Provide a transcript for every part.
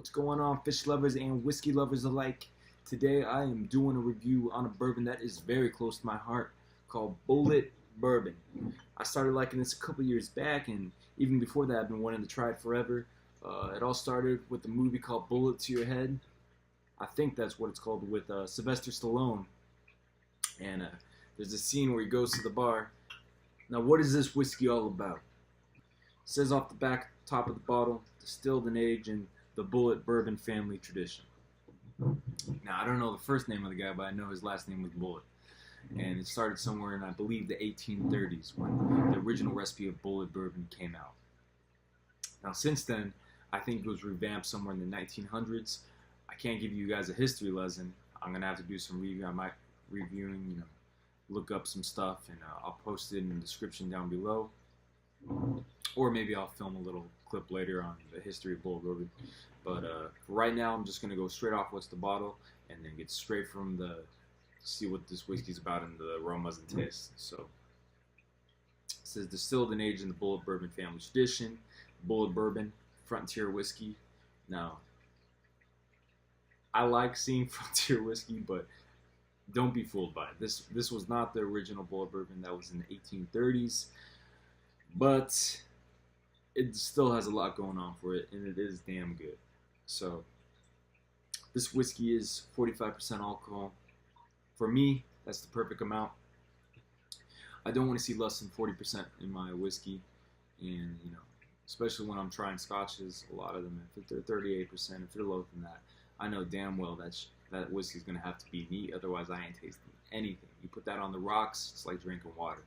What's going on, fish lovers and whiskey lovers alike? Today I am doing a review on a bourbon that is very close to my heart called Bullet Bourbon. I started liking this a couple years back, and even before that I've been wanting to try it forever. It all started with a movie called Bullet to Your Head. I think that's what it's called, with Sylvester Stallone. And there's a scene where he goes to the bar. Now, what is this whiskey all about? It says off the back, top of the bottle, distilled and aged in the Bullet Bourbon family tradition. Now, I don't know the first name of the guy, but I know his last name was Bullet. And it started somewhere in, I believe, the 1830s when the original recipe of Bullet Bourbon came out. Now, since then, I think it was revamped somewhere in the 1900s. I can't give you guys a history lesson. I'm going to have to do some review. I might reviewing, look up some stuff, and I'll post it in the description down below. Or maybe I'll film a little clip later on the history of Bullet Bourbon. But for right now, I'm just going to go straight off what's the bottle and then get straight from see what this whiskey's about and the aromas and tastes. So, it says distilled and aged in the Bullet Bourbon family tradition. Bullet Bourbon, frontier whiskey. Now, I like seeing frontier whiskey, but don't be fooled by it. This was not the original Bullet Bourbon. That was in the 1830s. But it still has a lot going on for it, and it is damn good. So, this whiskey is 45% alcohol. For me, that's the perfect amount. I don't want to see less than 40% in my whiskey, and especially when I'm trying scotches, a lot of them, if they're 38%, if they're lower than that, I know damn well that whiskey's going to have to be neat, otherwise I ain't tasting anything. You put that on the rocks, it's like drinking water.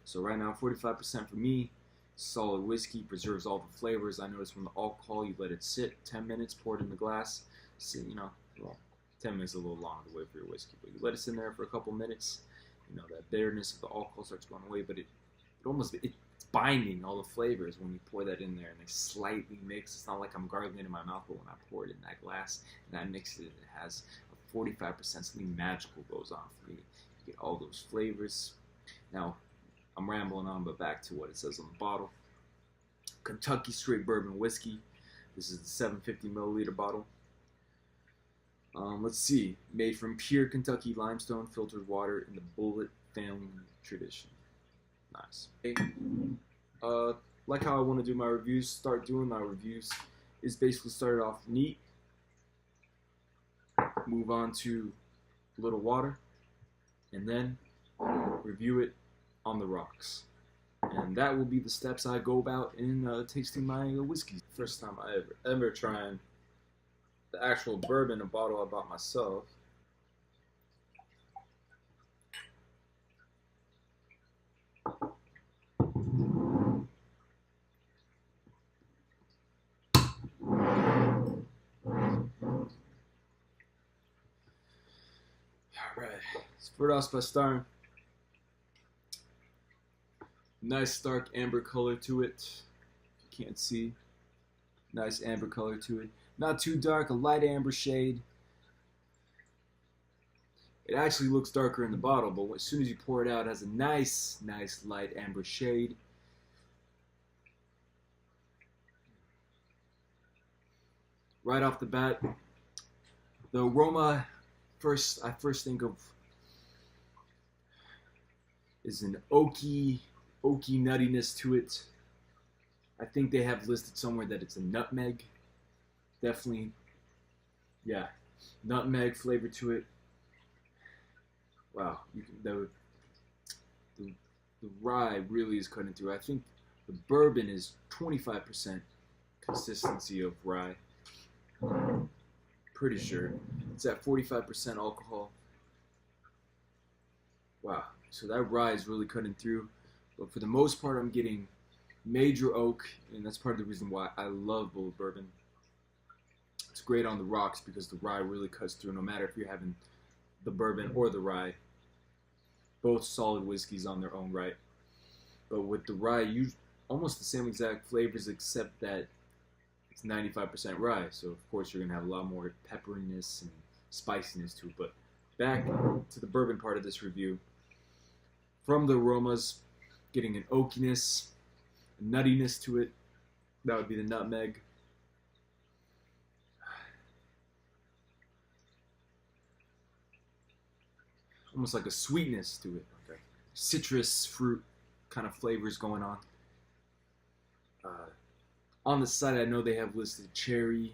So right now, 45% for me. Solid whiskey, preserves all the flavors. I noticed from the alcohol, you let it sit 10 minutes, pour it in the glass. So, well, 10 minutes is a little long to wait for your whiskey, but you let it sit in there for a couple minutes. That bitterness of the alcohol starts going away, but it's binding all the flavors when you pour that in there, and they slightly mix. It's not like I'm gargling it in my mouth, but when I pour it in that glass and I mix it, it has a 45%, something magical goes on for me. You get all those flavors. Now, I'm rambling on, but back to what it says on the bottle. Kentucky Straight Bourbon Whiskey. This is the 750 milliliter bottle. Let's see. Made from pure Kentucky limestone filtered water in the Bullet family tradition. Nice. Like how I want to do my reviews, start doing my reviews, is basically start off neat, move on to a little water, and then review it on the rocks. And that will be the steps I go about in tasting my whiskey. First time I ever trying the actual bourbon, a bottle I bought myself. Alright, let's start off by starting. Nice dark amber color to it. If you can't see, nice amber color to it. Not too dark, a light amber shade. It actually looks darker in the bottle, but as soon as you pour it out, it has a nice light amber shade. Right off the bat, the aroma I first think of is an oaky nuttiness to it. I think they have listed somewhere that it's a nutmeg. Definitely, yeah, nutmeg flavor to it. Wow, the rye really is cutting through. I think the bourbon is 25% consistency of rye. Pretty sure it's at 45% alcohol. Wow, so that rye is really cutting through. But for the most part, I'm getting major oak, and that's part of the reason why I love Bullet Bourbon. It's great on the rocks because the rye really cuts through, no matter if you're having the bourbon or the rye. Both solid whiskeys on their own right. But with the rye, almost the same exact flavors, except that it's 95% rye. So, of course, you're going to have a lot more pepperiness and spiciness to it. But back to the bourbon part of this review. From the aromas, getting an oakiness, a nuttiness to it. That would be the nutmeg. almost like a sweetness to it, like a citrus fruit kind of flavors going on. On the side, I know they have listed cherry,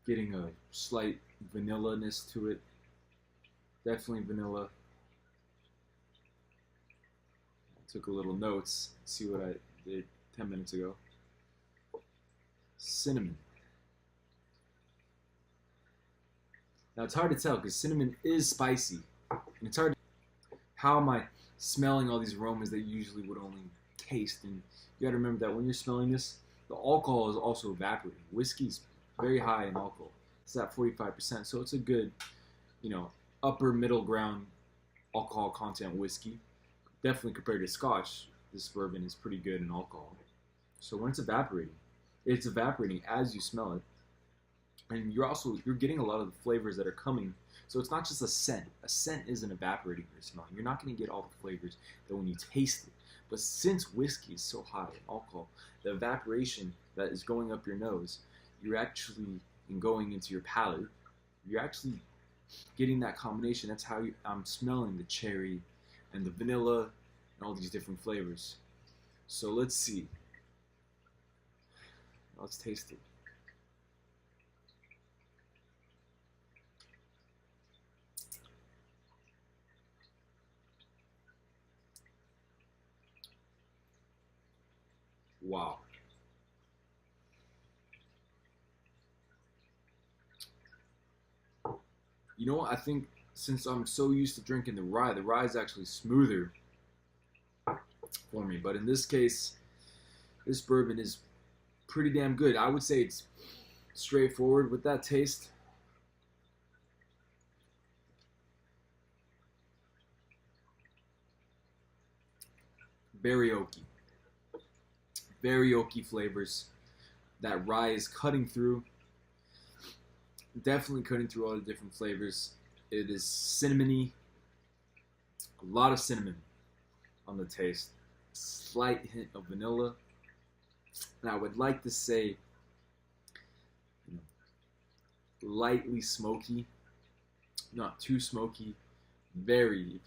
getting a slight vanilla-ness to it. Definitely vanilla. I took a little notes, see what I did 10 minutes ago. Cinnamon. Now it's hard to tell because cinnamon is spicy, and it's hard to, how am I smelling all these aromas that you usually would only taste? And you gotta remember that when you're smelling this, the alcohol is also evaporating. Whiskey's very high in alcohol. It's at 45%, so it's a good, upper middle ground alcohol content whiskey. Definitely compared to Scotch, this bourbon is pretty good in alcohol. So when it's evaporating as you smell it. And you're getting a lot of the flavors that are coming. So it's not just a scent. A scent isn't evaporating your smell. You're not going to get all the flavors that when you taste it. But since whiskey is so high in alcohol, the evaporation that is going up your nose, you're actually, and going into your palate, you're actually getting that combination. That's how I'm smelling the cherry and the vanilla and all these different flavors. So let's see. Let's taste it. Wow. You know what? I think since I'm so used to drinking the rye is actually smoother for me. But in this case, this bourbon is pretty damn good. I would say it's straightforward with that taste. Very oaky. Very oaky flavors. That rye is cutting through. Definitely cutting through all the different flavors. It is cinnamony. A lot of cinnamon on the taste. Slight hint of vanilla. And I would like to say lightly smoky. Not too smoky. Very.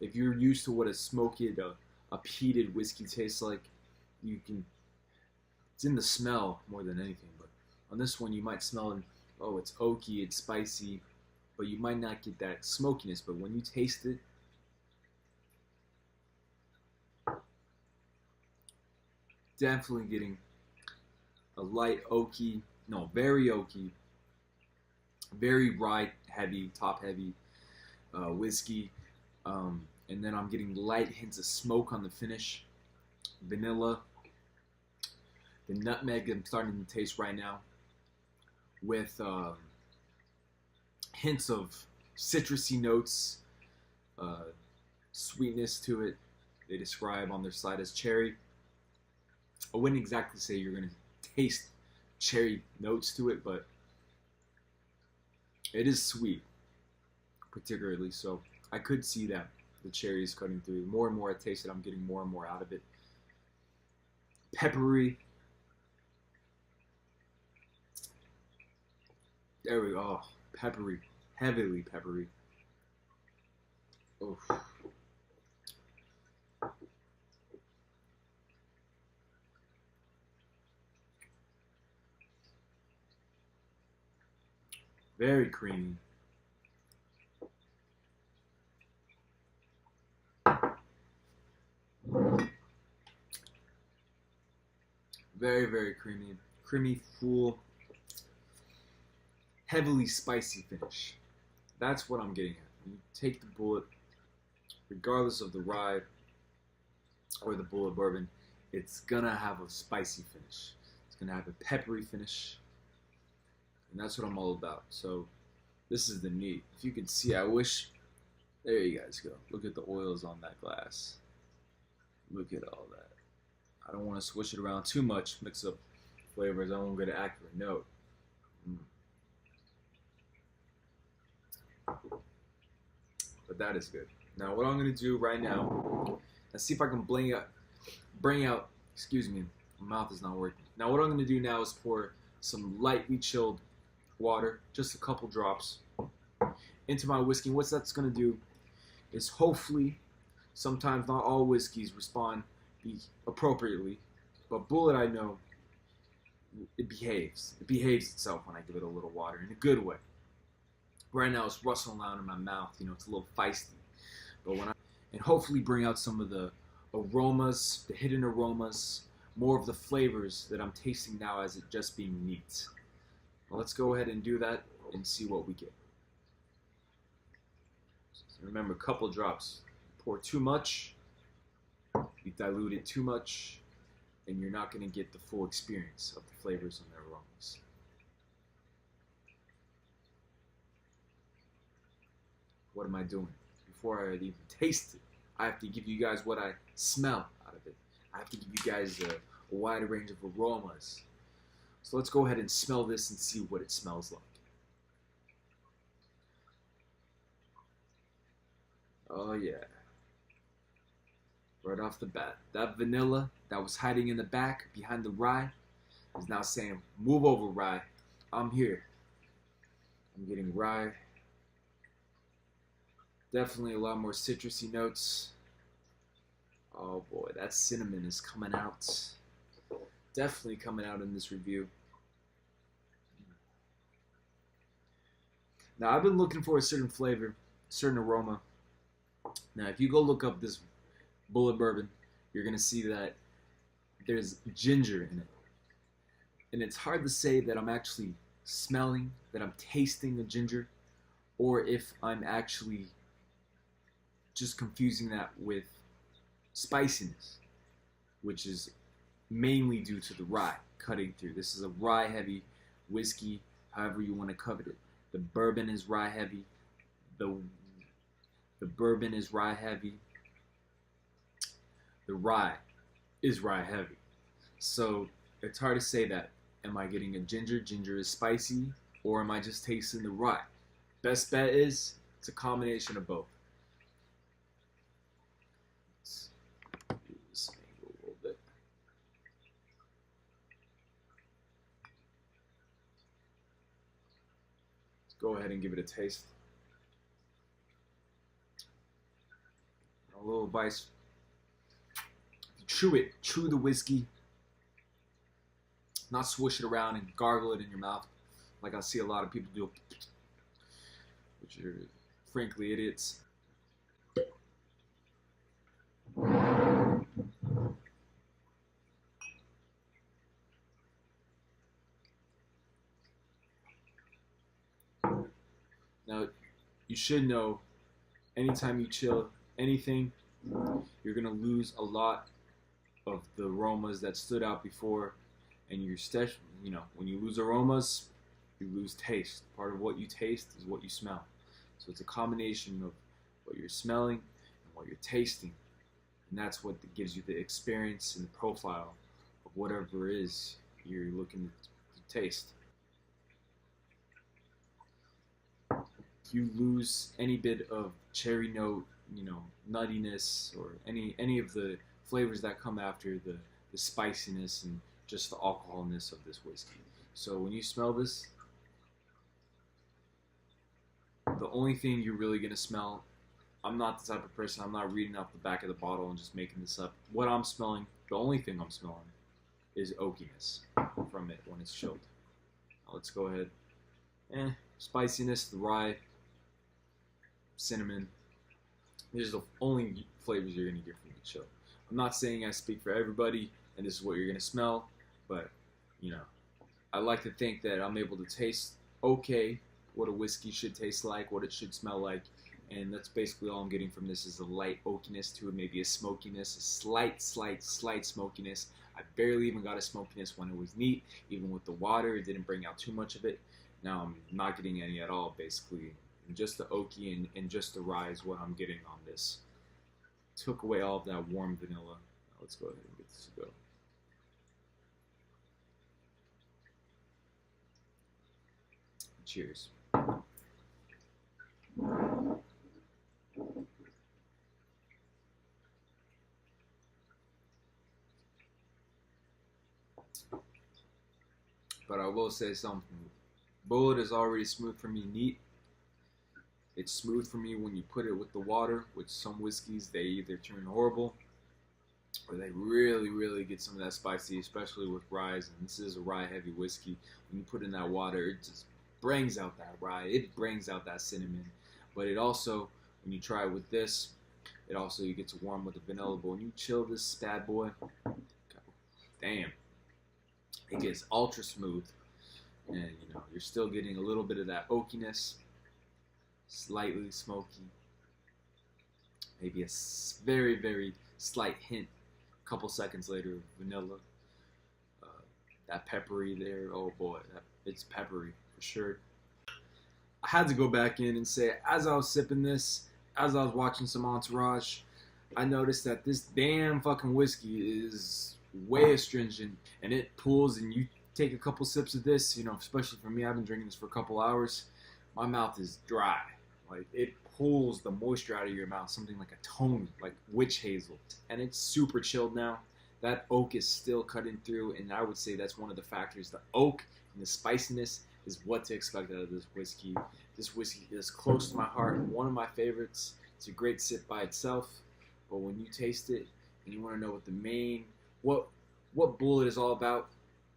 If you're used to what a smoky, a peated whiskey tastes like, it's in the smell more than anything. But on this one, you might smell it. Oh, it's oaky, it's spicy, but you might not get that smokiness. But when you taste it, definitely getting a light oaky, no, very oaky, very rye heavy, top heavy whiskey. And then I'm getting light hints of smoke on the finish, vanilla, the nutmeg I'm starting to taste right now, with hints of citrusy notes, sweetness to it. They describe on their side as cherry. I wouldn't exactly say you're going to taste cherry notes to it, but it is sweet, particularly. So I could see that the cherry is cutting through. The more and more I taste it, I'm getting more and more out of it. Peppery. There we go. Oh, peppery. Heavily peppery. Oof. Very creamy. Very, very creamy. Creamy, full, heavily spicy finish. That's what I'm getting at. When you take the Bullet, regardless of the rye or the Bullet bourbon, it's gonna have a spicy finish. It's gonna have a peppery finish. And that's what I'm all about. So this is the neat. If you can see, I wish, there you guys go. Look at the oils on that glass. Look at all that. I don't want to swish it around too much, mix up flavors. I won't get an accurate note. But that is good. Now what I'm going to do right now, let's see if I can bring out, excuse me, my mouth is not working. Now what I'm going to do now is pour some lightly chilled water, just a couple drops. into my whiskey. What that's going to do is hopefully, sometimes not all whiskeys respond appropriately, but Bullet, I know, it behaves. It behaves itself when I give it a little water in a good way. Right now it's rustling around in my mouth, it's a little feisty. But and hopefully bring out some of the aromas, the hidden aromas, more of the flavors that I'm tasting now as it just being neat. Well, let's go ahead and do that and see what we get. So remember, a couple drops. Pour too much, you dilute it too much, and you're not going to get the full experience of the flavors and the aromas. What am I doing? Before I even taste it, I have to give you guys what I smell out of it. I have to give you guys a wide range of aromas. So let's go ahead and smell this and see what it smells like. Oh yeah. Right off the bat, that vanilla that was hiding in the back behind the rye is now saying, move over, rye. I'm here. I'm getting rye. Definitely a lot more citrusy notes. Oh boy, that cinnamon is coming out. Definitely coming out in this review. Now, I've been looking for a certain flavor, certain aroma. Now, if you go look up this Bullet Bourbon, you're going to see that there's ginger in it. And it's hard to say that I'm actually smelling, that I'm tasting the ginger, or if I'm actually just confusing that with spiciness, which is mainly due to the rye cutting through. This is a rye heavy whiskey, however you want to cover it. The bourbon is rye heavy. The bourbon is rye heavy. The rye is rye heavy. So it's hard to say that. Am I getting a ginger? Ginger is spicy, or am I just tasting the rye? Best bet is it's a combination of both. Let's do this angle a little bit. Let's go ahead and give it a taste. A little advice. Chew it. Chew the whiskey. Not swish it around and gargle it in your mouth like I see a lot of people do, which are frankly idiots. Now, you should know, anytime you chill anything, you're going to lose a lot of the aromas that stood out before. And when you lose aromas, you lose taste. Part of what you taste is what you smell. So it's a combination of what you're smelling and what you're tasting. And that's what gives you the experience and the profile of whatever it is you're looking to taste. If you lose any bit of cherry note, nuttiness, or any of the flavors that come after the spiciness and just the alcoholness of this whiskey. So when you smell this, the only thing you're really going to smell, I'm not the type of person, I'm not reading off the back of the bottle and just making this up. What I'm smelling, the only thing I'm smelling is oakiness from it when it's chilled. Now let's go ahead. Spiciness, the rye, cinnamon. These are the only flavors you're going to get from the chill. I'm not saying I speak for everybody and this is what you're going to smell, but, I like to think that I'm able to taste okay what a whiskey should taste like, what it should smell like, and that's basically all I'm getting from this is a light oakiness to it, maybe a smokiness, a slight smokiness. I barely even got a smokiness when it was neat. Even with the water, it didn't bring out too much of it. Now I'm not getting any at all, basically. And just the oaky and just the rye is what I'm getting on this. Took away all of that warm vanilla. Now let's go ahead and get this to go. Cheers. But I will say something. Bullet is already smooth for me, neat. It's smooth for me when you put it with the water. With some whiskeys, they either turn horrible or they really get some of that spicy, especially with rye. And this is a rye heavy whiskey. When you put in that water, it just brings out that rye. It brings out that cinnamon. But it also, when you try it with this, it also, you get to warm with the vanilla. But when you chill this bad boy, damn, it gets ultra smooth. And you know, you're still getting a little bit of that oakiness, slightly smoky, maybe a very slight hint a couple seconds later of vanilla. That peppery there, oh boy, it's peppery for sure. I had to go back in and say, as I was sipping this, as I was watching some Entourage, I noticed that this damn fucking whiskey is way astringent, and it pulls, and you take a couple sips of this, you know, especially for me, I've been drinking this for a couple hours, my mouth is dry. Like, it pulls the moisture out of your mouth, something like a Tony, like witch hazel. And it's super chilled now. That oak is still cutting through, and I would say that's one of the factors. The oak and the spiciness is what to expect out of this whiskey. This whiskey is close to my heart, one of my favorites. It's a great sip by itself, but when you taste it and you want to know what the main, what Bullet is all about,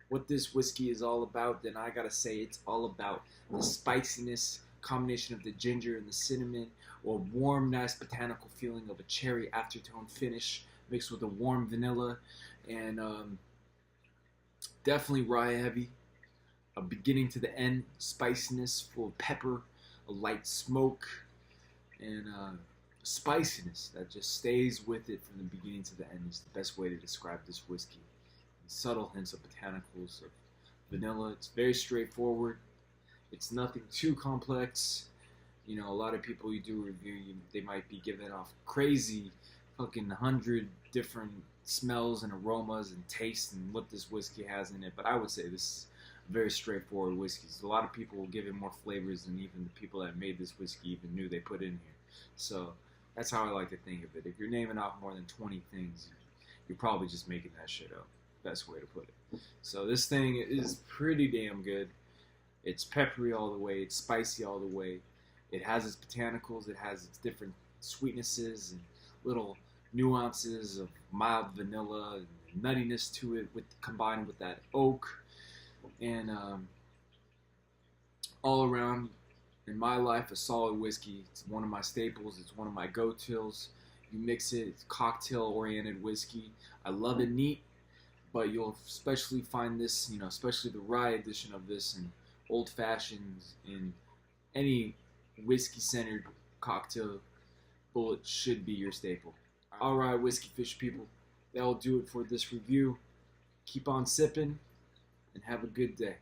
what this whiskey is all about, then I gotta say it's all about the spiciness, combination of the ginger and the cinnamon, or warm, nice botanical feeling of a cherry aftertone finish mixed with a warm vanilla, and definitely rye heavy. A beginning to the end, spiciness, full of pepper, a light smoke, and spiciness that just stays with it from the beginning to the end is the best way to describe this whiskey. Subtle hints of botanicals, of vanilla. It's very straightforward. It's nothing too complex. You know, a lot of people you do review, they might be giving off crazy fucking 100 different smells and aromas and tastes and what this whiskey has in it. But I would say this is a very straightforward whiskey. So a lot of people will give it more flavors than even the people that made this whiskey even knew they put in here. So that's how I like to think of it. If you're naming off more than 20 things, you're probably just making that shit up. Best way to put it. So this thing is pretty damn good. It's peppery all the way. It's spicy all the way. It has its botanicals. It has its different sweetnesses and little nuances of mild vanilla and nuttiness to it, with combined with that oak. And all around, in my life, a solid whiskey. It's one of my staples. It's one of my go-tos. You mix it. It's cocktail-oriented whiskey. I love it neat. But you'll especially find this, you know, especially the rye edition of this in old fashions, in any whiskey-centered cocktail. Bullet should be your staple. Alright, whiskey fish people, that'll do it for this review. Keep on sipping, and have a good day.